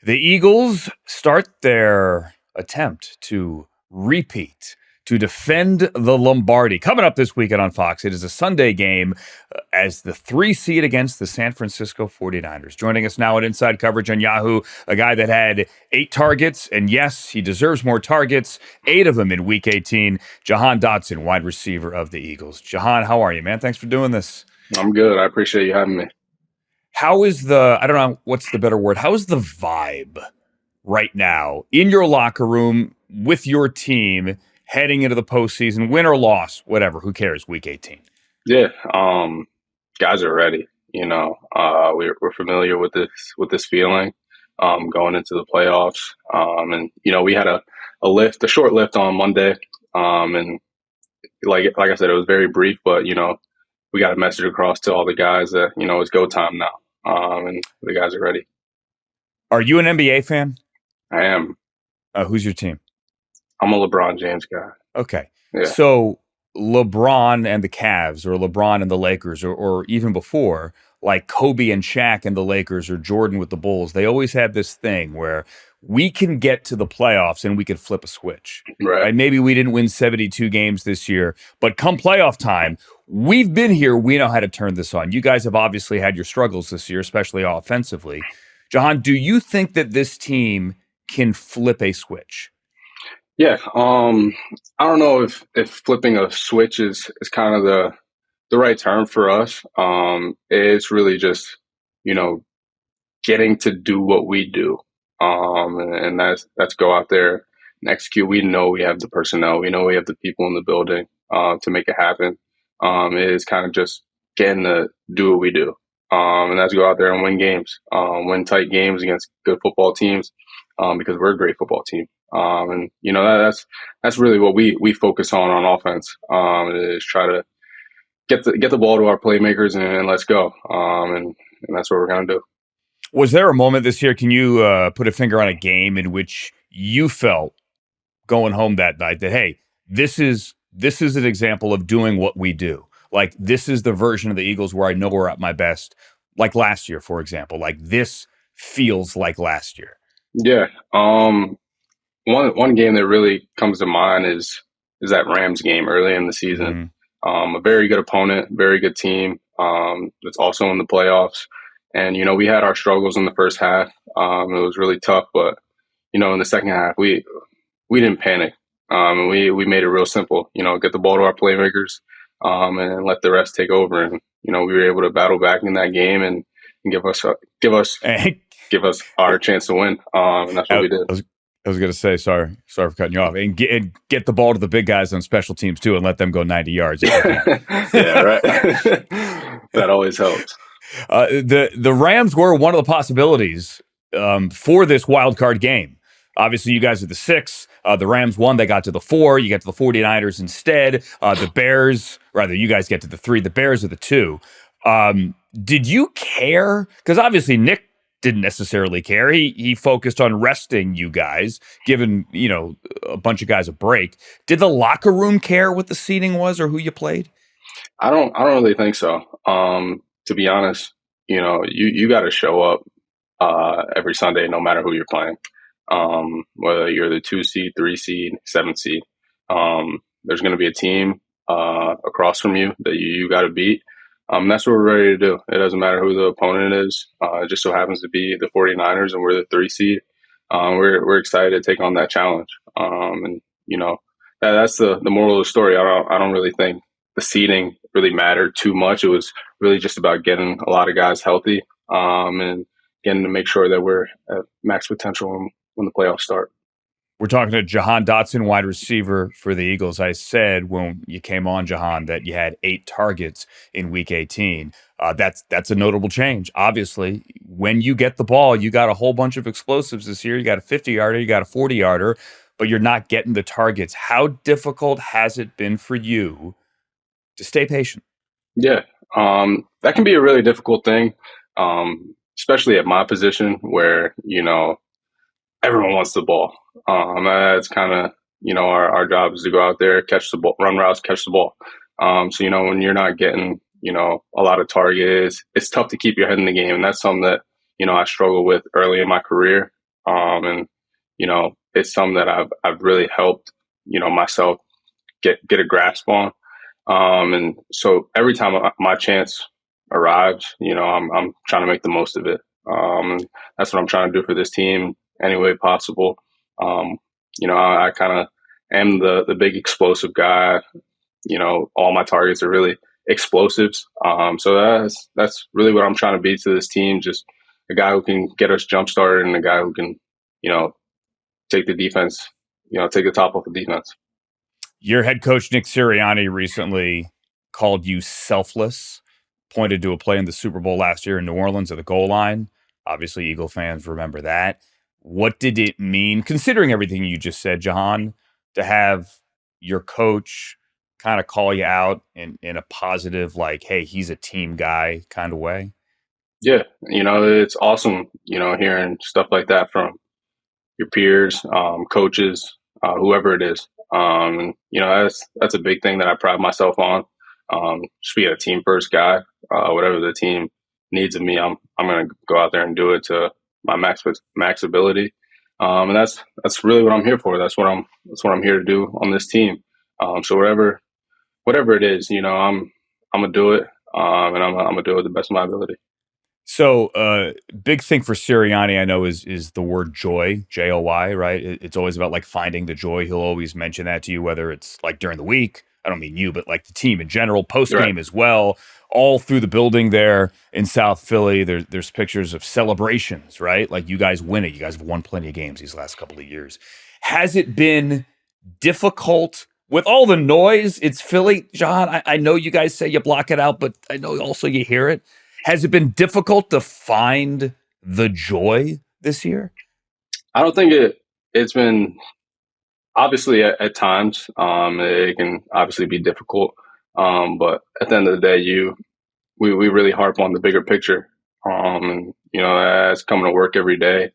The Eagles start their attempt to repeat, to defend the Lombardi. Coming up this weekend on Fox, it is a Sunday game as the 3 seed against the San Francisco 49ers. Joining us now at Inside Coverage on Yahoo, a guy that had 8 targets, and yes, he deserves more targets, 8 of them in Week 18, Jahan Dotson, wide receiver of the Eagles. Jahan, how are you, man? Thanks for doing this. I'm good. I appreciate you having me. How is I don't know, what's the better word? How is the vibe right now in your locker room with your team heading into the postseason, win or loss, whatever, who cares, Week 18? Yeah, guys are ready. We're familiar with this feeling going into the playoffs. And we had a short lift on Monday. And like I said, it was very brief, but we got a message across to all the guys that it's go time now. And the guys are ready. Are you an NBA fan? I am. Who's your team? I'm a LeBron James guy. Okay. Yeah. So LeBron and the Cavs, or LeBron and the Lakers, or even before, like Kobe and Shaq and the Lakers, or Jordan with the Bulls, they always had this thing where we can get to the playoffs and we could flip a switch. Right. Maybe we didn't win 72 games this year, but come playoff time, we've been here. We know how to turn this on. You guys have obviously had your struggles this year, especially offensively. Jahan, do you think that this team can flip a switch? Yeah, I don't know if flipping a switch is kind of the right term for us. It's really just, getting to do what we do. And that's go out there and execute. We know we have the personnel. We know we have the people in the building to make it happen. It is kind of just getting to do what we do. And that's go out there and win games, win tight games against good football teams, because we're a great football team. And that's really what we focus on offense. Is try to get the ball to our playmakers and let's go. And that's what we're gonna do. Was there a moment this year? Can you put a finger on a game in which you felt going home that night that, hey, this is an example of doing what we do? Like, this is the version of the Eagles where I know we're at my best. Like last year, for example. Like, this feels like last year. Yeah. One game that really comes to mind is that Rams game early in the season. A very good opponent, very good team. That's also in the playoffs. And, we had our struggles in the first half. It was really tough, but, in the second half, we didn't panic. And we made it real simple, get the ball to our playmakers, and let the rest take over. And, we were able to battle back in that game and give us our chance to win. And that's what we did. I was going to say, sorry for cutting you off, and get the ball to the big guys on special teams too, and let them go 90 yards. Yeah, right. That always helps. The Rams were one of the possibilities for this wild card game. Obviously, you guys are the 6. The Rams won. They got to the 4. You get to the 49ers instead. The Bears, rather, you guys get to the 3. The Bears are the 2. Did you care? Because obviously Nick didn't necessarily care. He focused on resting you guys, giving a bunch of guys a break. Did the locker room care what the seating was or who you played? I don't really think so. To be honest, you got to show up every Sunday, no matter who you're playing. Whether you're the 2 seed, 3 seed, 7 seed, there's going to be a team across from you that you got to beat. That's what we're ready to do. It doesn't matter who the opponent is. It just so happens to be the 49ers, and we're the 3 seed. We're excited to take on that challenge. And that's the moral of the story. I don't really think the seeding really mattered too much. It was really just about getting a lot of guys healthy, and getting to make sure that we're at max potential when the playoffs start. We're talking to Jahan Dotson, wide receiver for the Eagles. I said when you came on, Jahan, that you had 8 targets in Week 18. That's a notable change. Obviously, when you get the ball, you got a whole bunch of explosives this year. You got a 50-yarder, you got a 40-yarder, but you're not getting the targets. How difficult has it been for you to stay patient? Yeah, that can be a really difficult thing, especially at my position where, everyone wants the ball. That's kind of, our job is to go out there, catch the ball, run routes, catch the ball. So, when you're not getting, a lot of targets, it's tough to keep your head in the game. And that's something that, I struggled with early in my career. And it's something that I've really helped myself get a grasp on. And so every time my chance arrives, I'm trying to make the most of it. And that's what I'm trying to do for this team any way possible. Um, I kind of am the big explosive guy. All my targets are really explosives. So that's really what I'm trying to be to this team. Just a guy who can get us jump started and a guy who can, take the defense, take the top off the defense. Your head coach, Nick Sirianni, recently called you selfless, pointed to a play in the Super Bowl last year in New Orleans at the goal line. Obviously, Eagle fans remember that. What did it mean, considering everything you just said, Jahan, to have your coach kind of call you out in a positive, like, hey, he's a team guy kind of way? Yeah, it's awesome, hearing stuff like that from your peers, coaches, whoever it is. That's a big thing that I pride myself on. Just be a team first guy. Whatever the team needs of me, I'm going to go out there and do it to my max ability. And that's really what I'm here for. That's what I'm here to do on this team. So whatever it is, I'm gonna do it. And I'm gonna do it to the best of my ability. So, big thing for Sirianni, I know, is the word joy, Joy, right? It's always about like finding the joy. He'll always mention that to you, whether it's like during the week. I don't mean you, but like the team in general, post game Right. as well. All through the building there in South Philly, there's pictures of celebrations, right? Like you guys win it. You guys have won plenty of games these last couple of years. Has it been difficult with all the noise? It's Philly, John. I know you guys say you block it out, but I know also you hear it. Has it been difficult to find the joy this year? I don't think it's been, obviously at times. It can obviously be difficult. But at the end of the day, we really harp on the bigger picture. And as coming to work every day,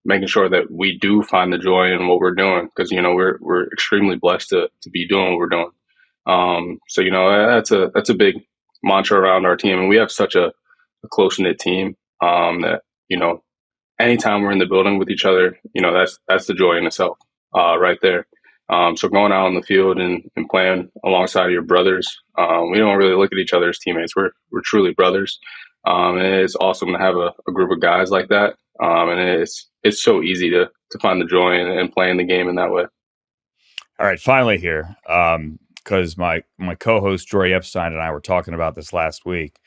making sure that we do find the joy in what we're doing, because we're extremely blessed to be doing what we're doing. So that's a big mantra around our team, and we have such a close knit team, that anytime we're in the building with each other, that's the joy in itself, right there. So going out on the field and playing alongside your brothers, we don't really look at each other as teammates. We're truly brothers. And it's awesome to have a group of guys like that. And it's so easy to find the joy in playing the game in that way. All right, finally here, because my co-host Jory Epstein and I were talking about this last week.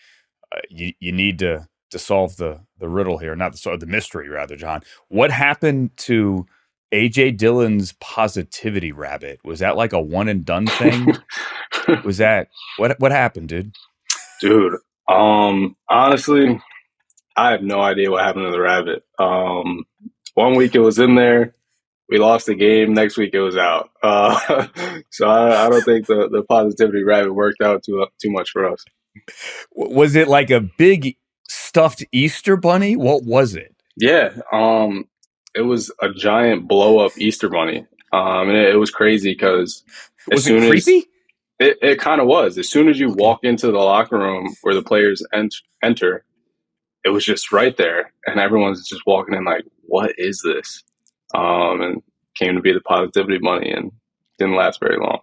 You need to solve the riddle here, not the mystery, rather, John. What happened to AJ Dillon's positivity rabbit? Was that like a one and done thing? Was that what happened, dude? Dude, honestly, I have no idea what happened to the rabbit. 1 week it was in there. We lost the game. Next week it was out. So I don't think the positivity rabbit worked out too much for us. Was it like a big stuffed Easter bunny? What was it? Yeah, it was a giant blow up Easter bunny. And it was crazy because Was it creepy? It kind of was. As soon as you walk into the locker room where the players enter, it was just right there, and everyone's just walking in like, "What is this?" And came to be the positivity bunny, and didn't last very long.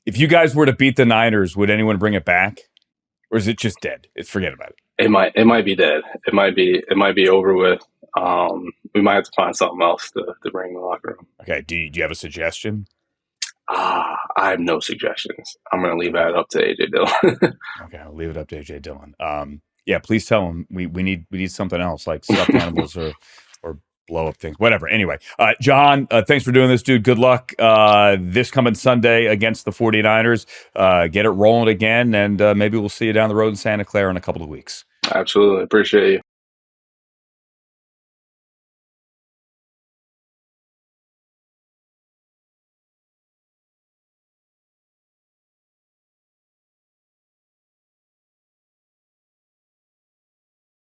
If you guys were to beat the Niners, would anyone bring it back, or is it just dead? Forget about it. It might be dead. It might be over with. We might have to find something else to bring in the locker room. Okay. Do you have a suggestion? I have no suggestions. I'm going to leave that up to AJ Dillon. Okay, I'll leave it up to AJ Dillon. Yeah, please tell him we need something else, like stuffed animals or blow up things, whatever. Anyway, Jahan, thanks for doing this, dude. Good luck this coming Sunday against the 49ers. Get it rolling again, and maybe we'll see you down the road in Santa Clara in a couple of weeks. Absolutely. Appreciate you.